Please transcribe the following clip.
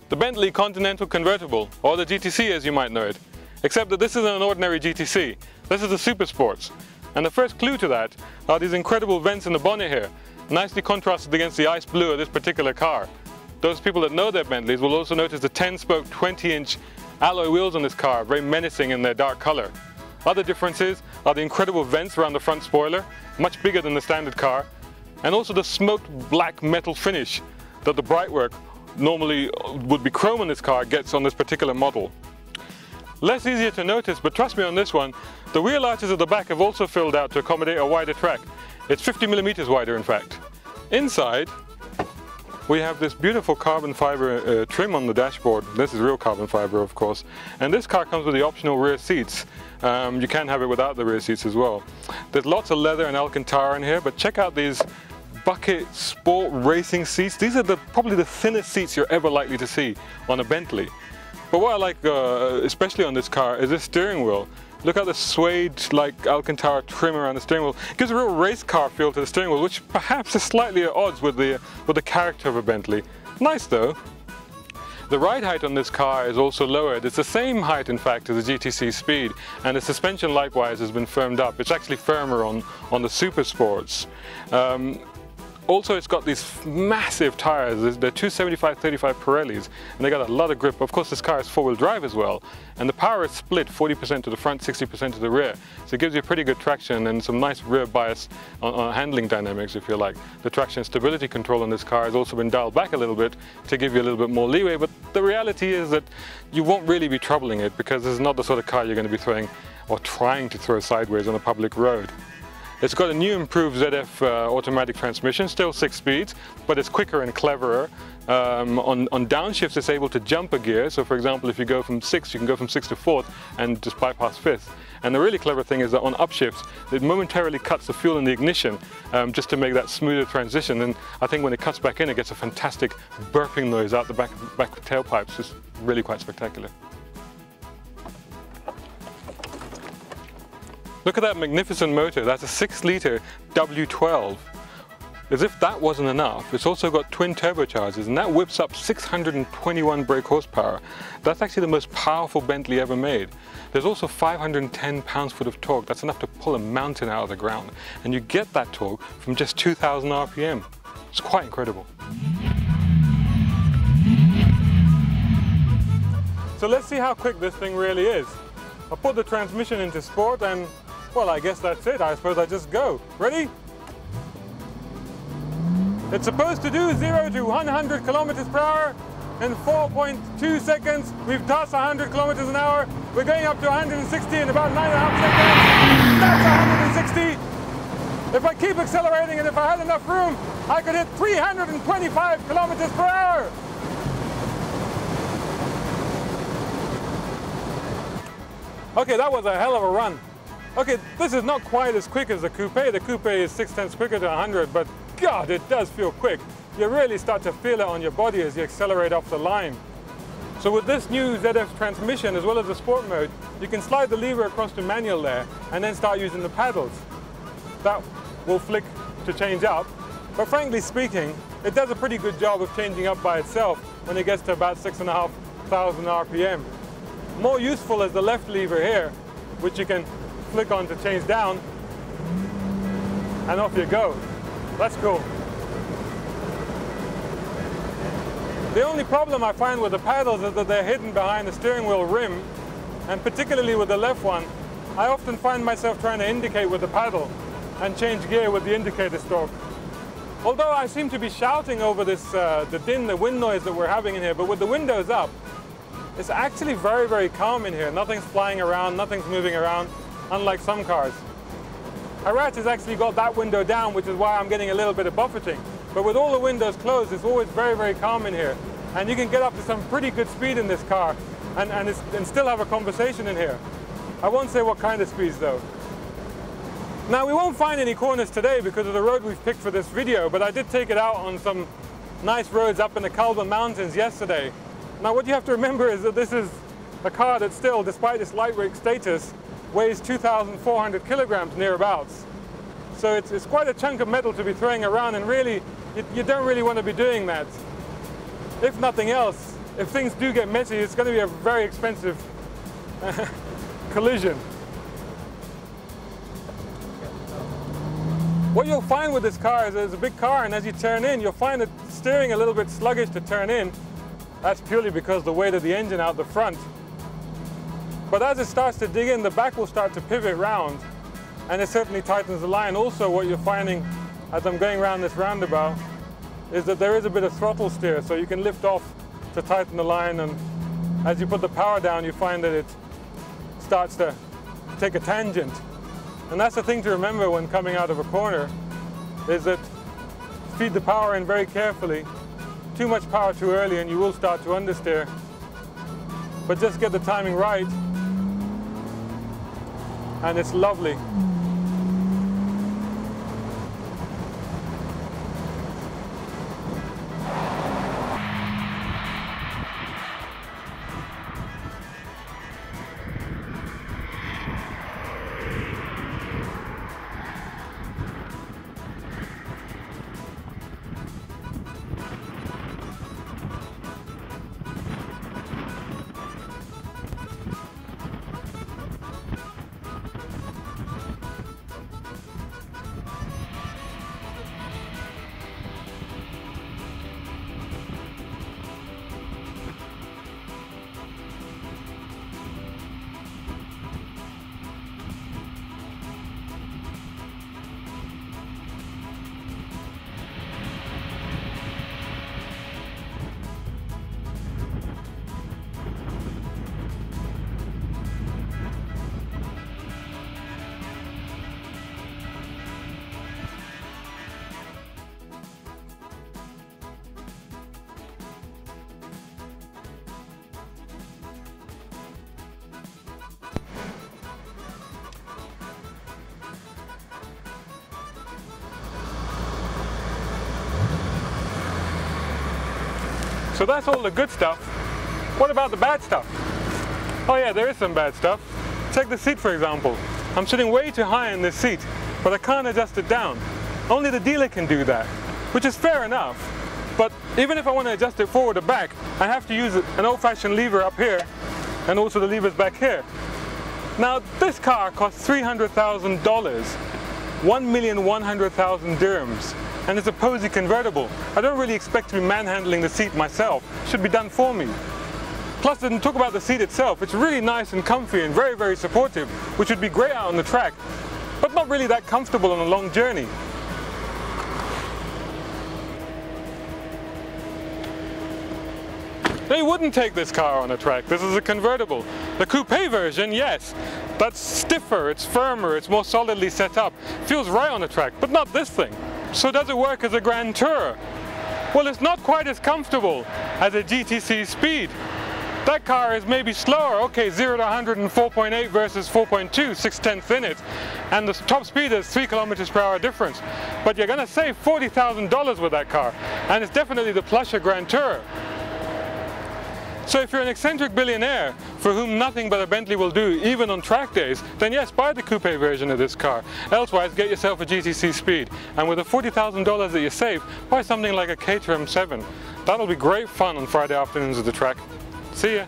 the Bentley Continental Convertible, or the GTC as you might know it. Except that this isn't an ordinary GTC, this is a Supersports. And the first clue to that are these incredible vents in the bonnet here, nicely contrasted against the ice blue of this particular car. Those people that know their Bentleys will also notice the 10-spoke 20-inch alloy wheels on this car, very menacing in their dark color. Other differences are the incredible vents around the front spoiler, much bigger than the standard car, and also the smoked black metal finish that the Brightwork normally would be chrome on this car gets on this particular model. Less easier to notice, but trust me on this one, the wheel arches at the back have also filled out to accommodate a wider track. It's 50mm wider in fact. Inside, we have this beautiful carbon fiber trim on the dashboard. This is real carbon fiber, of course. And this car comes with the optional rear seats. You can have it without the rear seats as well. There's lots of leather and Alcantara in here, but check out these bucket sport racing seats. These are probably the thinnest seats you're ever likely to see on a Bentley. But what I like especially on this car is this steering wheel. Look at the suede-like Alcantara trim around the steering wheel. It gives a real race car feel to the steering wheel, which perhaps is slightly at odds with the character of a Bentley. Nice though. The ride height on this car is also lowered. It's the same height, in fact, as the GTC Speed, and the suspension likewise has been firmed up. It's actually firmer on the Supersports. Also, it's got these massive tires. They're 275/35 Pirellis, and they got a lot of grip. Of course, this car is four-wheel drive as well, and the power is split 40% to the front, 60% to the rear. So it gives you pretty good traction and some nice rear bias on handling dynamics, if you like. The traction stability control on this car has also been dialed back a little bit to give you a little bit more leeway, but the reality is that you won't really be troubling it because this is not the sort of car you're going to be throwing or trying to throw sideways on a public road. It's got a new improved ZF automatic transmission, still 6 speeds, but it's quicker and cleverer. On downshifts it's able to jump a gear, so for example if you go from 6, you can go from 6 to 4th and just bypass 5th. And the really clever thing is that on upshifts it momentarily cuts the fuel in the ignition just to make that smoother transition, and I think when it cuts back in it gets a fantastic burping noise out the back tailpipes. It's really quite spectacular. Look at that magnificent motor. That's a 6-litre W12. As if that wasn't enough, it's also got twin turbochargers, and that whips up 621 brake horsepower. That's actually the most powerful Bentley ever made. There's also 510 pounds-foot of torque. That's enough to pull a mountain out of the ground. And you get that torque from just 2,000 RPM. It's quite incredible. So let's see how quick this thing really is. I'll put the transmission into sport and, well, I guess that's it. I suppose I just go. Ready? It's supposed to do 0 to 100 kilometers per hour in 4.2 seconds. We've passed 100 kilometers an hour. We're going up to 160 in about 9.5 seconds. That's 160. If I keep accelerating and if I had enough room, I could hit 325 kilometers per hour. Okay, that was a hell of a run. Okay, this is not quite as quick as the coupe. The coupe is 6/10 quicker to 100, but God, it does feel quick. You really start to feel it on your body as you accelerate off the line. So with this new ZF transmission, as well as the sport mode, you can slide the lever across to manual there, and then start using the paddles. That will flick to change up, but frankly speaking, it does a pretty good job of changing up by itself when it gets to about 6,500 RPM. More useful is the left lever here, which you can flick on to change down, and off you go. That's cool. The only problem I find with the paddles is that they're hidden behind the steering wheel rim, and particularly with the left one, I often find myself trying to indicate with the paddle and change gear with the indicator stalk. Although I seem to be shouting over this, the wind noise that we're having in here, but with the windows up, it's actually very, very calm in here. Nothing's flying around, nothing's moving around, unlike some cars. Iraj has actually got that window down, which is why I'm getting a little bit of buffeting. But with all the windows closed, it's always very, very calm in here. And you can get up to some pretty good speed in this car and still have a conversation in here. I won't say what kind of speeds though. Now we won't find any corners today because of the road we've picked for this video, but I did take it out on some nice roads up in the Kalba Mountains yesterday. Now what you have to remember is that this is a car that still, despite its lightweight status, weighs 2,400 kilograms nearabouts. So it's quite a chunk of metal to be throwing around, and really, you don't really want to be doing that. If nothing else, if things do get messy, it's going to be a very expensive collision. What you'll find with this car is it's a big car, and as you turn in, you'll find the steering a little bit sluggish to turn in. That's purely because of the weight of the engine out the front. But as it starts to dig in, the back will start to pivot round, and it certainly tightens the line. Also, what you're finding as I'm going around this roundabout is that there is a bit of throttle steer, so you can lift off to tighten the line, and as you put the power down, you find that it starts to take a tangent. And that's the thing to remember when coming out of a corner, is that feed the power in very carefully. Too much power too early and you will start to understeer. But just get the timing right and it's lovely. So that's all the good stuff. What about the bad stuff? Oh yeah, there is some bad stuff. Take the seat for example. I'm sitting way too high in this seat, but I can't adjust it down. Only the dealer can do that, which is fair enough. But even if I want to adjust it forward or back, I have to use an old-fashioned lever up here, and also the levers back here. Now this car costs $300,000, 1,100,000 dirhams. And it's a posy convertible. I don't really expect to be manhandling the seat myself. It should be done for me. Plus, to talk about the seat itself, it's really nice and comfy and very, very supportive, which would be great out on the track, but not really that comfortable on a long journey. They wouldn't take this car on a track. This is a convertible. The coupe version, yes. That's stiffer, it's firmer, it's more solidly set up. Feels right on the track, but not this thing. So does it work as a Grand Tourer? Well, it's not quite as comfortable as a GTC Speed. That car is maybe slower. Okay, 0 to 100 in 4.8 versus 4.2, 6/10 in it. And the top speed is 3 km/h difference. But you're gonna save $40,000 with that car. And it's definitely the plusher Grand Tourer. So if you're an eccentric billionaire for whom nothing but a Bentley will do, even on track days, then yes, buy the coupe version of this car. Elsewise, get yourself a GTC Speed. And with the $40,000 that you save, buy something like a Caterham 7. That'll be great fun on Friday afternoons at the track. See ya.